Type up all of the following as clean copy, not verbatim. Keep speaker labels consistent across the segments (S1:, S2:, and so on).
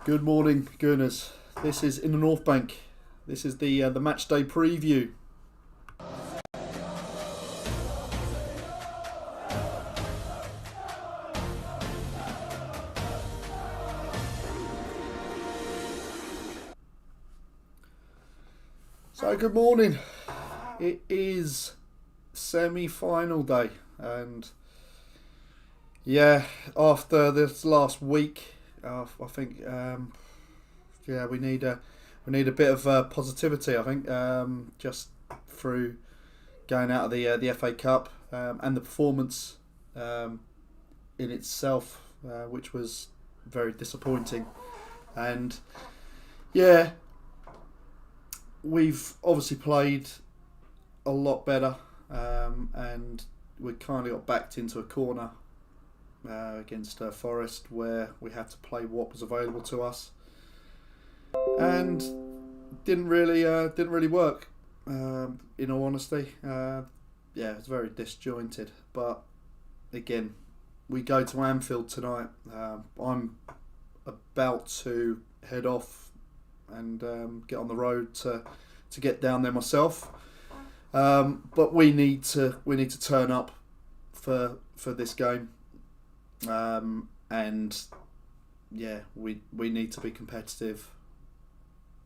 S1: Good morning, Gooners. This is in the North Bank. This is the Matchday preview. So good morning. It is semi-final day, and after this last week, I think we need a bit of positivity. I think just through going out of the FA Cup and the performance in itself, which was very disappointing, and we've obviously played a lot better, and we kind of got backed into a corner against Forest, where we had to play what was available to us, and didn't really work. In all honesty, it's very disjointed. But again, we go to Anfield tonight. I'm about to head off and get on the road to get down there myself. But we need to turn up for this game. We need to be competitive.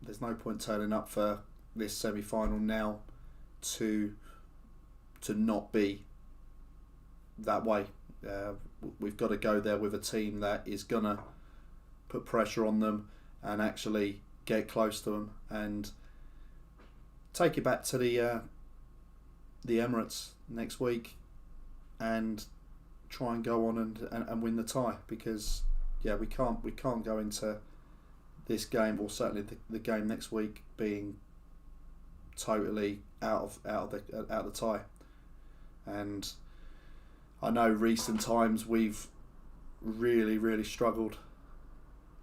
S1: There's no point turning up for this semi-final now to not be that way. We've got to go there with a team that is gonna put pressure on them and actually get close to them and take it back to the Emirates next week and try and go on and win the tie, because we can't go into this game, or certainly the game next week, being totally out of the tie. And I know recent times we've really struggled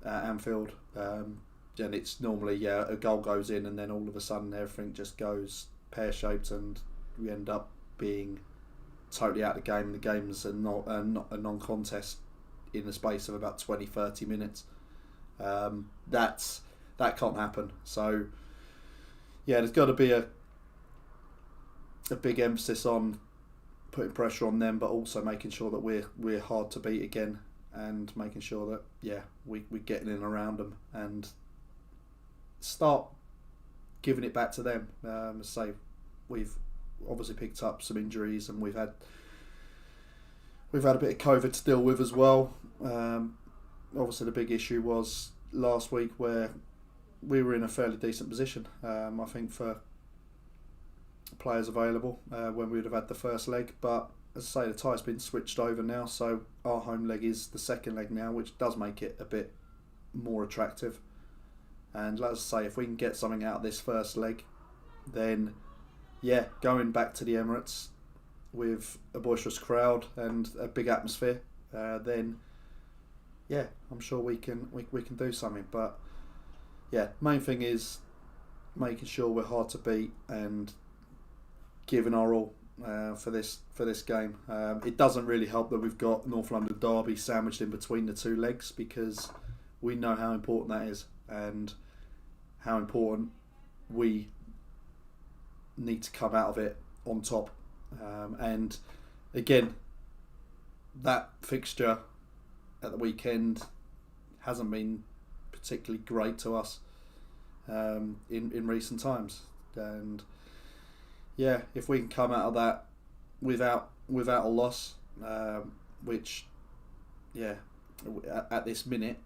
S1: at Anfield, and it's normally a goal goes in and then all of a sudden everything just goes pear-shaped and we end up being totally out of the game. The game's not a non-contest in the space of about 20-30 minutes. That can't happen. So there's got to be a big emphasis on putting pressure on them, but also making sure that we're hard to beat again, and making sure that we're getting in around them and start giving it back to them. We've obviously picked up some injuries, and we've had a bit of COVID to deal with as well. Obviously the big issue was last week, where we were in a fairly decent position, I think, for players available when we would have had the first leg. But as I say, the tie's been switched over now, so our home leg is the second leg now, which does make it a bit more attractive. And let's say, if we can get something out of this first leg, then going back to the Emirates with a boisterous crowd and a big atmosphere, then I'm sure we can do something. But main thing is making sure we're hard to beat and giving our all for this game. It doesn't really help that we've got North London Derby sandwiched in between the two legs, because we know how important that is and how important we need to come out of it on top. And again, that fixture at the weekend hasn't been particularly great to us in recent times. And if we can come out of that without a loss, which at this minute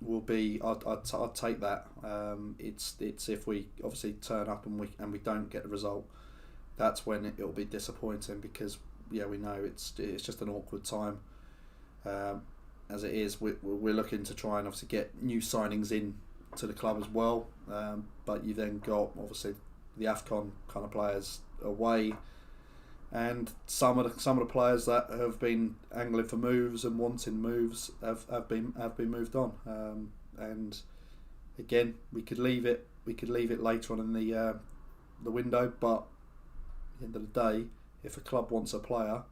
S1: will be, I'd take that. It's if we obviously turn up and we don't get the result, that's when it'll be disappointing, because we know it's just an awkward time. As it is, we're looking to try and obviously get new signings in to the club as well. But you then got obviously the AFCON kind of players away, and some of the players that have been angling for moves and wanting moves have been moved on. And again, we could leave it later on in the window, but at the end of the day, if a club wants a player,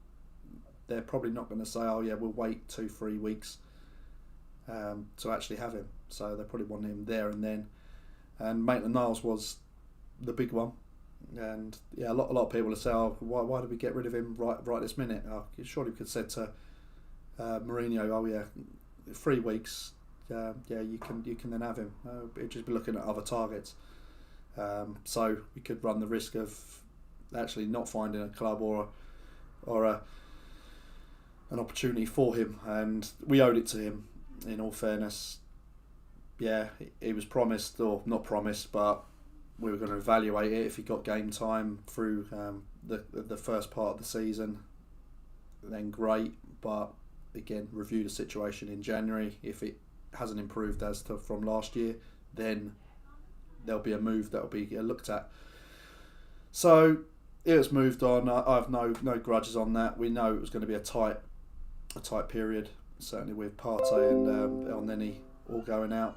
S1: they're probably not going to say, we'll wait 2-3 weeks to actually have him. so they probably want him there and then. And Maitland-Niles was the big one, and yeah, a lot of people will say, "Oh, why did we get rid of him right this minute?" Oh, surely we could have said to Mourinho, "Oh yeah, 3 weeks, yeah, you can then have him." It'd just be looking at other targets, so we could run the risk of actually not finding a club or an opportunity for him, and we owed it to him. In all fairness, yeah, he was promised, or not promised, but we were going to evaluate it if he got game time through the first part of the season. Then great, but again, review the situation in January. If it hasn't improved as to from last year, then there'll be a move that'll be looked at. So it was moved on. I have no grudges on that. We know it was going to be a tight period, certainly with Partey and Elneny all going out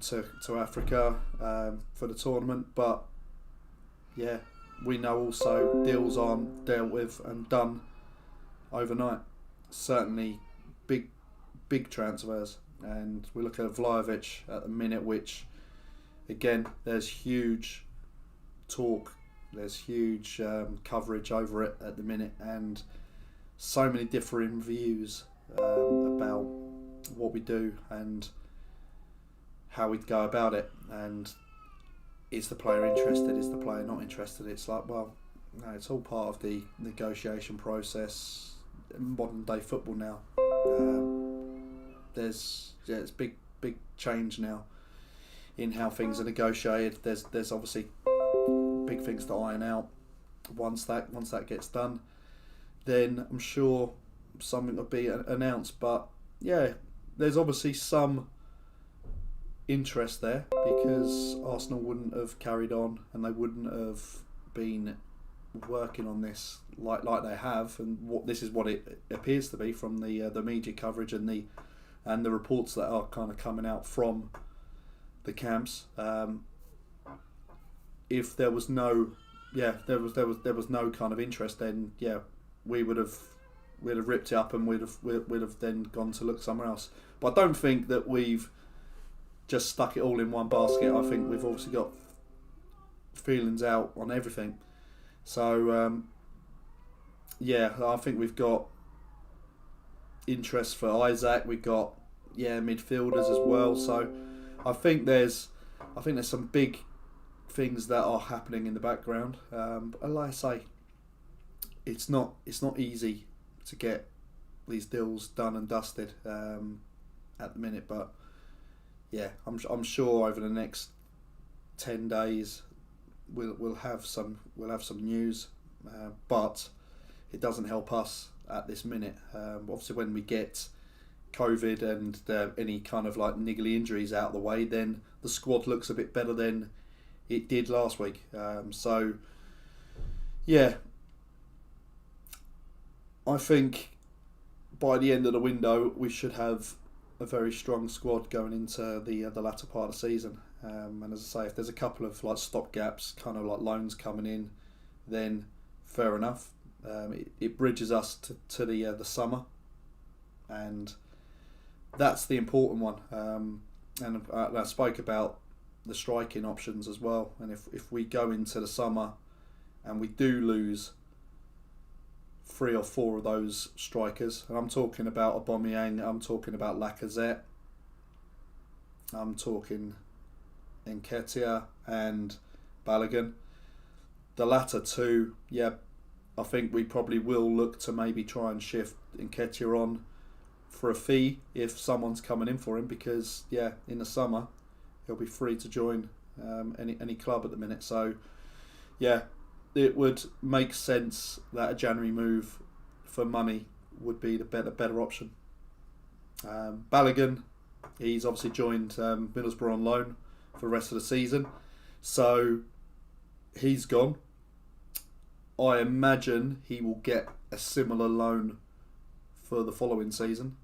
S1: to Africa for the tournament. But yeah, we know also deals aren't dealt with and done overnight. Certainly big transfers, and we look at Vlahovic at the minute, which again, there's huge talk, there's huge coverage over it at the minute, and so many differing views about what we do and how we'd go about it, and is the player interested, is the player not interested? It's like, well, no, it's all part of the negotiation process in modern day football now. It's big change now in how things are negotiated. There's obviously big things to iron out. Once that gets done, then I'm sure something will be announced. But yeah, there's obviously some interest there, because Arsenal wouldn't have carried on and they wouldn't have been working on this like they have, and this is what it appears to be from the media coverage and the reports that are kind of coming out from the camps. If there was no kind of interest, then yeah, we'd have ripped it up and we'd have then gone to look somewhere else. But I don't think that we've just stuck it all in one basket. I think we've obviously got feelings out on everything. So yeah, I think we've got interest for Isaac. We've got midfielders as well. So I think there's some big things that are happening in the background. But like I say, it's not easy to get these deals done and dusted at the minute. But yeah, I'm sure over the next 10 days we'll have some news. But it doesn't help us at this minute. Obviously, when we get COVID and any kind of like niggly injuries out of the way, then the squad looks a bit better than it did last week. So yeah, I think by the end of the window we should have a very strong squad going into the latter part of the season. And as I say, if there's a couple of like stop gaps, kind of like loans coming in, then fair enough. It bridges us to the summer, and that's the important one. And I spoke about the striking options as well. And if we go into the summer and we do lose 3 or 4 of those strikers, and I'm talking about Aubameyang, I'm talking about Lacazette, I'm talking Nketiah and Balogun. The latter two, yeah, I think we probably will look to maybe try and shift Nketiah on for a fee if someone's coming in for him, because yeah, in the summer he'll be free to join any club at the minute. So yeah, it would make sense that a January move for money would be the better option. Balogun, he's obviously joined Middlesbrough on loan for the rest of the season, so he's gone. I imagine he will get a similar loan for the following season,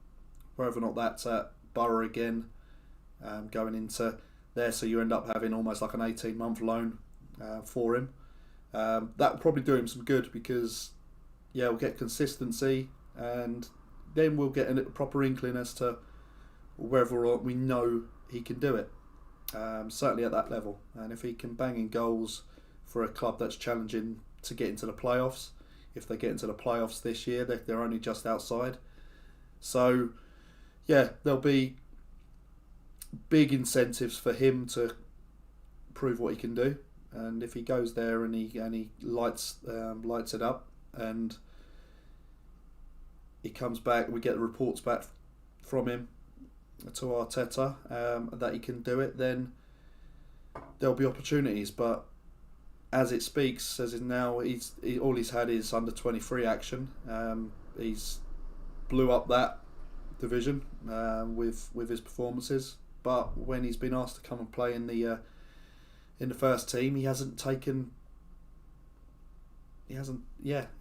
S1: whether or not that's at Borough again, going into there, so you end up having almost like an 18-month loan for him. That will probably do him some good, because yeah, we'll get consistency, and then we'll get a proper inkling as to whether or not we know he can do it. Certainly at that level, and if he can bang in goals for a club that's challenging to get into the playoffs, if they get into the playoffs this year, they're only just outside. So, yeah, there'll be big incentives for him to prove what he can do, and if he goes there and he lights it up, and he comes back, we get the reports back from him to Arteta that he can do it, then there'll be opportunities. But as it speaks, as in now, all he's had is under 23 action. He's blew up that division with his performances. But when he's been asked to come and play in the first team, he hasn't taken. He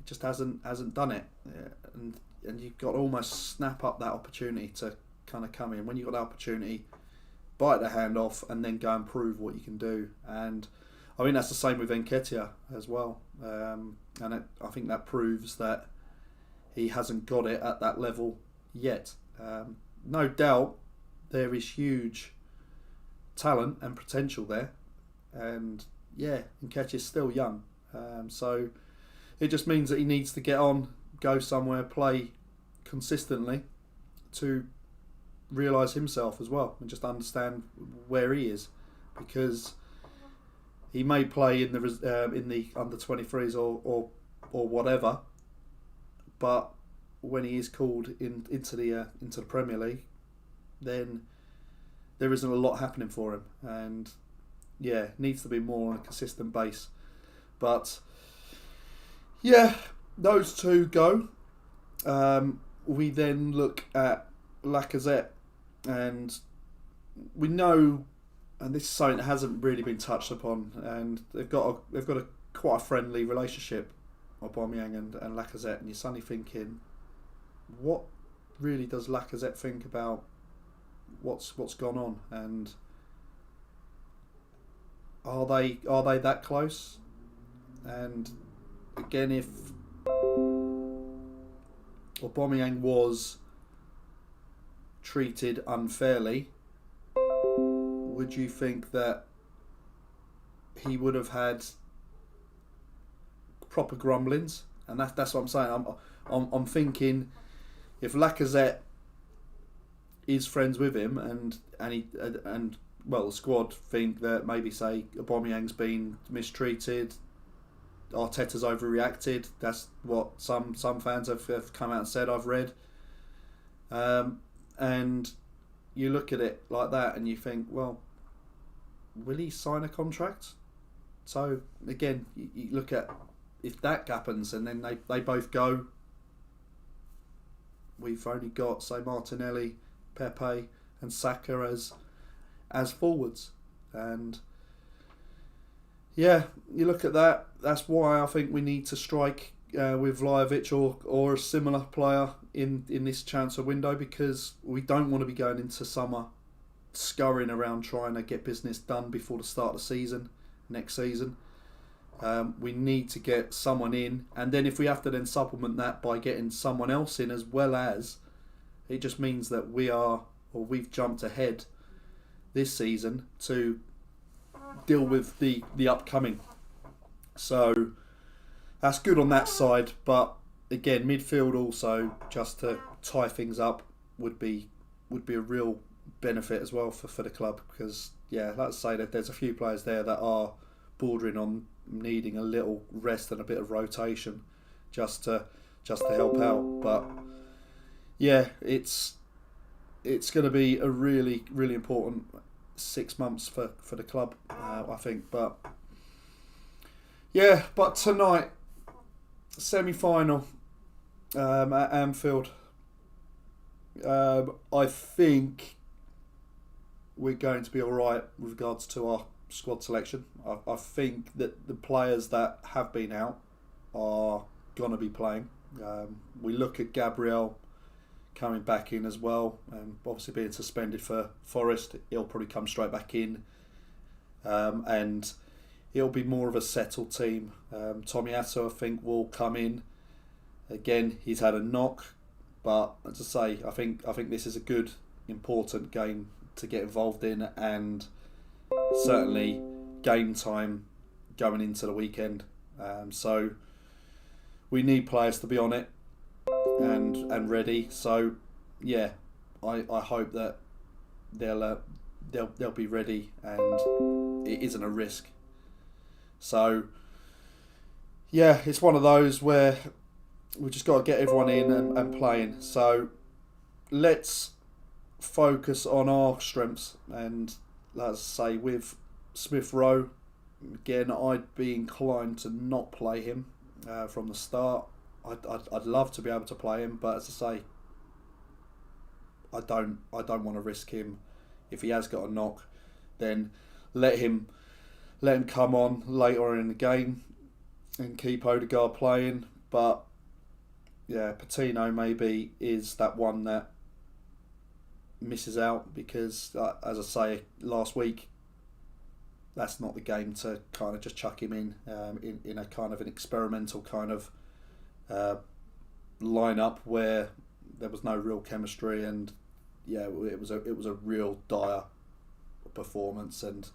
S1: just hasn't done it, and you've got to almost snap up that opportunity to kind of come in. When you've got the opportunity, bite the hand off and then go and prove what you can do. And I mean, that's the same with Nketiah as well. I think that proves that he hasn't got it at that level yet. No doubt there is huge talent and potential there. And yeah, Nketiah's still young. So it just means that he needs to get on, go somewhere, play consistently to realise himself as well and just understand where he is, because he may play in the under 23s or whatever, but when he is called into the Premier League, then there isn't a lot happening for him, and yeah, needs to be more on a consistent base. But yeah, those two go. We then look at Lacazette, and we know, and this is something that hasn't really been touched upon, and they've got a quite a friendly relationship, Aubameyang and Lacazette, and you're suddenly thinking, what really does Lacazette think about what's gone on, and are they that close? And again, if Aubameyang was treated unfairly, would you think that he would have had proper grumblings? And that's what I'm saying. I'm thinking, if Lacazette is friends with him, and the squad think that maybe, say, Aubameyang's been mistreated, Arteta's overreacted. That's what some fans have come out and said, I've read. And you look at it like that and you think, well, will he sign a contract? So again, you look at, if that happens and then they both go, we've only got, say, Martinelli, Pepe and Xhaka as forwards. And yeah, you look at that, that's why I think we need to strike with Vlahovic or a similar player in this transfer window, because we don't want to be going into summer scurrying around trying to get business done before the start of the season, next season. We need to get someone in, and then if we have to then supplement that by getting someone else in as well, as it just means that we've jumped ahead this season to deal with the upcoming. So that's good on that side, but again, midfield also, just to tie things up, would be a real benefit as well for the club, because yeah, let's say that there's a few players there that are bordering on needing a little rest and a bit of rotation just to help out. But yeah, it's going to be a really, really important 6 months for the club, I think. But yeah, but tonight, semi-final at Anfield, I think we're going to be alright with regards to our squad selection. I think that the players that have been out are going to be playing. We look at Gabriel coming back in as well, obviously being suspended for Forest, he'll probably come straight back in, and it'll be more of a settled team. Tomiyasu, I think, will come in. Again, he's had a knock, but as I say, I think this is a good important game to get involved in, and certainly game time going into the weekend. So we need players to be on it and ready. So yeah, I hope that they'll be ready and it isn't a risk. So yeah, it's one of those where we just got to get everyone in and playing. So let's focus on our strengths, and let's say with Smith Rowe, again, I'd be inclined to not play him from the start. I'd love to be able to play him, but as I say, I don't want to risk him. If he has got a knock, then let him come on later in the game and keep Odegaard playing. But yeah, Patino maybe is that one that misses out because, as I say, last week, that's not the game to kind of just chuck him in a kind of an experimental kind of lineup where there was no real chemistry, and yeah, it was a real dire performance. And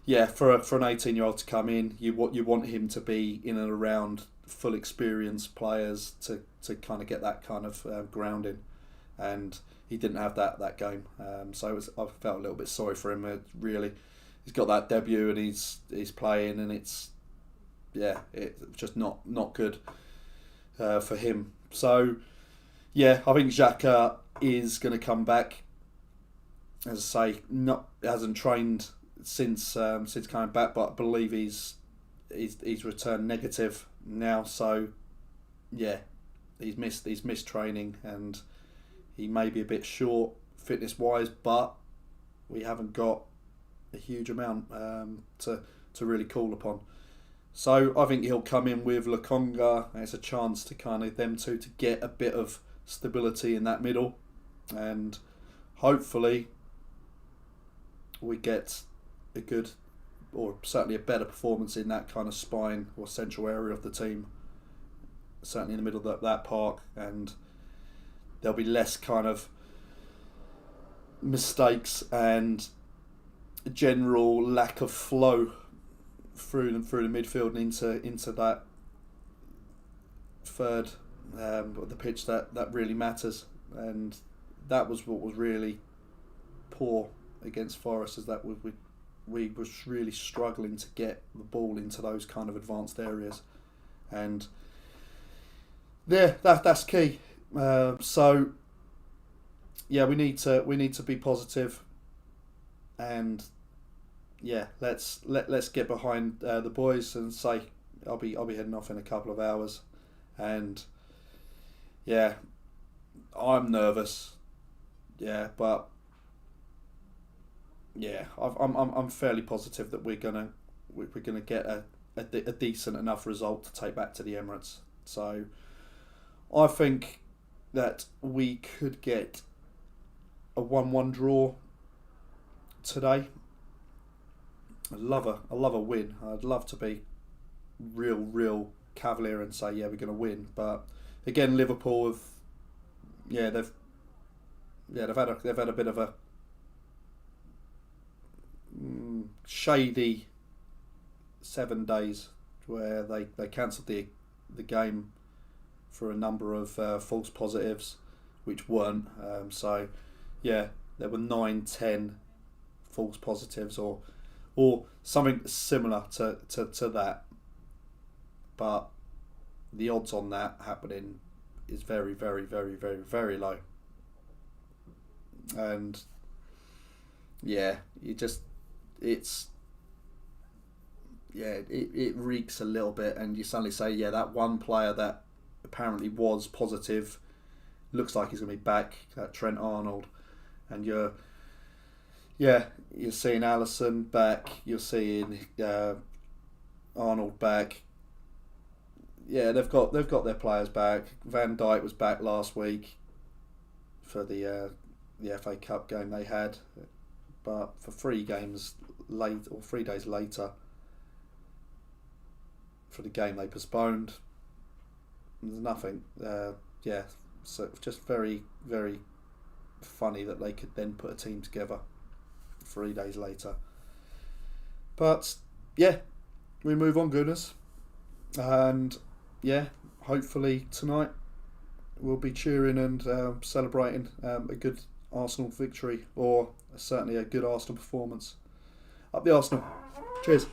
S1: yeah, for an 18-year-old to come in, you want him to be in and around full experienced players to kind of get that kind of grounding, and he didn't have that game. So I felt a little bit sorry for him. Really, he's got that debut and he's playing, and it's just not good for him. So yeah, I think Xhaka is going to come back. As I say, hasn't trained since coming back, but I believe he's returned negative now. So yeah, he's missed training, and he may be a bit short fitness wise, but we haven't got a huge amount to really call upon. So I think he'll come in with Lokonga, and it's a chance to kind of them two to get a bit of stability in that middle, and hopefully we get a good, or certainly a better performance in that kind of spine or central area of the team, certainly in the middle of that park, and there'll be less kind of mistakes and general lack of flow through the midfield and into that third of the pitch that really matters. And that was what was really poor against Forest, is that we was really struggling to get the ball into those kind of advanced areas, and yeah, that's key. So yeah, we need to be positive, and yeah, let's get behind the boys and say I'll be heading off in a couple of hours, and yeah, I'm nervous, yeah, but yeah, I'm fairly positive that we're gonna get a decent enough result to take back to the Emirates. So I think that we could get a 1-1 draw today. I love a win. I'd love to be real cavalier and say yeah, we're going to win. But again, Liverpool they've had a bit of a shady 7 days where they cancelled the game for a number of false positives, which weren't. So yeah, there were 9-10 false positives or something similar to that, but the odds on that happening is very low. And yeah, it reeks a little bit, and you suddenly say, yeah, that one player that apparently was positive looks like he's going to be back, Trent Arnold, and you're seeing Alisson back, you're seeing Arnold back. Yeah, they've got their players back. Van Dijk was back last week for the FA Cup game they had, but for 3 days later for the game they postponed, there's nothing. So just very funny that they could then put a team together 3 days later. But yeah, we move on, goodness. And yeah, hopefully tonight we'll be cheering and celebrating a good Arsenal victory, or certainly a good Arsenal performance. Up the Arsenal. Cheers.